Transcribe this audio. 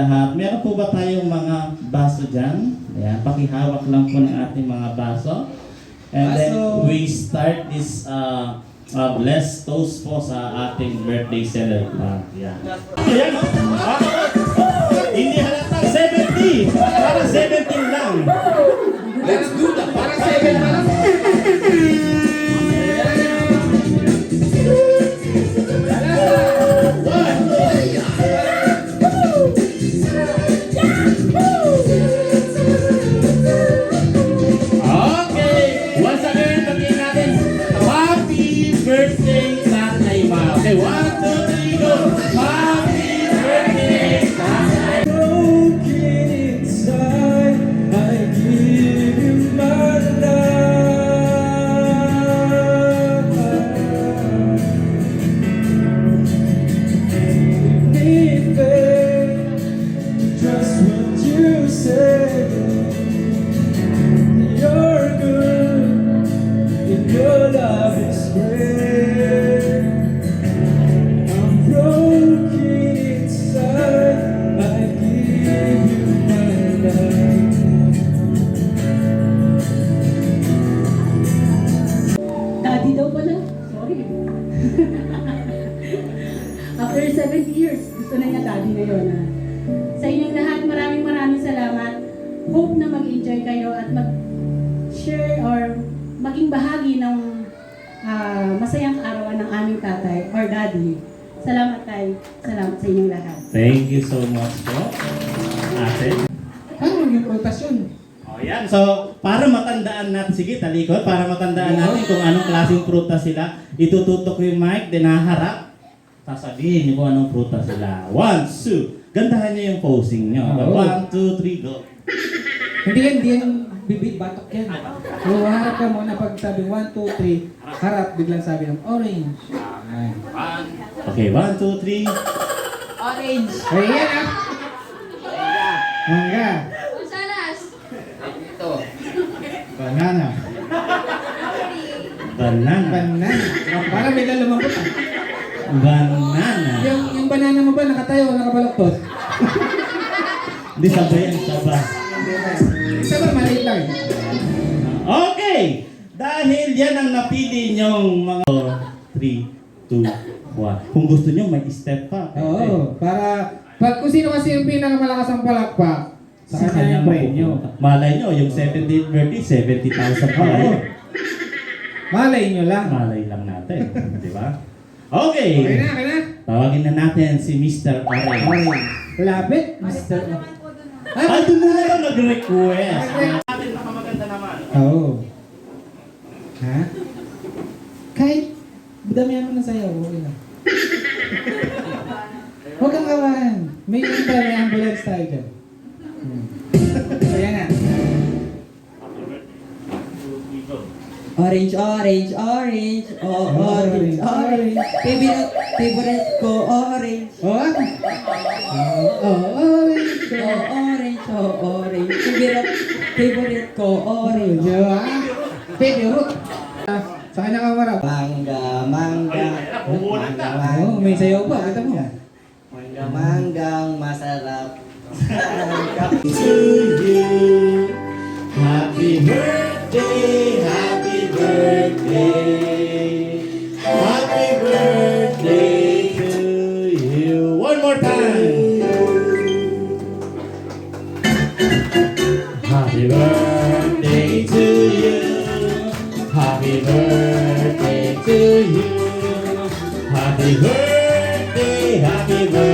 lahat. Meron po ba tayong mga baso dyan? Ayan, pakihawak lang po ng ating mga baso. And then we start this blessed toast po sa ating birthday celebrant. Ayan. Ayan, hindi halatang 70! Para 17 lang! Let's do that! Para 7 pa lang! After 70 years, gusto na niya daddy ngayon. Sa inyong lahat, maraming salamat. Hope na mag-enjoy kayo at mag-share or maging bahagi ng masayang arawan ng aming tatay or daddy. Salamat tayo. Salamat sa inyong lahat. Thank you so much po, ate. Ano yung prutas yun? O yan, so para matandaan natin, sige talikod, para matandaan natin kung anong klaseng prutas sila, itututok yung mic, din haharap. Sasabihin niyo kung anong prutas sila. 1, 2. Gandahan niyo yung posing niyo. 1, 2, 3, go. Hindi yan bibig batok yan. So, harap ka muna pag sabi 1, 2, 3, harap, biglang sabi ng orange. Ayan. Okay, 1, 2, 3. Orange. Ay, yan ah! Mangga. Mansanas. Banana. Banana. Banana. Para may lalumabot ah. Banana. Yung banana mo ba nakatayo o nakabaloktot? Hindi sabay ang saba. Isa ba maliit lang? Okay! Dahil yan ang napili nyong mga 3, 2, 1. Kung gusto nyo, may step pa. Oo. Para pag kung sino kasi yung pinakamalakas ang palakpak, sa kanya yung premyo. Malay nyo, yung 70th birthday, 70,000 pa. Malay nyo lang. Malay lang natin. Di ba? Okay! Okay na. Tawagin na natin si Mr. Orange. Lapit, Mr. Ay, doon muna lang nag-request. Natin nakamaganda naman. Oo. Ha? Kahit damihan mo na sa'yo, okay lang. Huwag kang kawahan. May ambulance tayo dyan. Kaya nga. Orange, orange, orange, oh, orange, orange. Favorite ko, orange. Oh, orange. Oh, orange, oh, orange. Favorite ko, orange. Favorite. Sa kanya ka marap. Mangga, mangga. Mangga, mangga. Oh, may sayaw pa. Kita mo. Mangga, manggang masarap. To you, happy birthday, happy birthday, happy birthday to you. One more time. Happy birthday to you, happy birthday to you, happy birthday, happy birthday.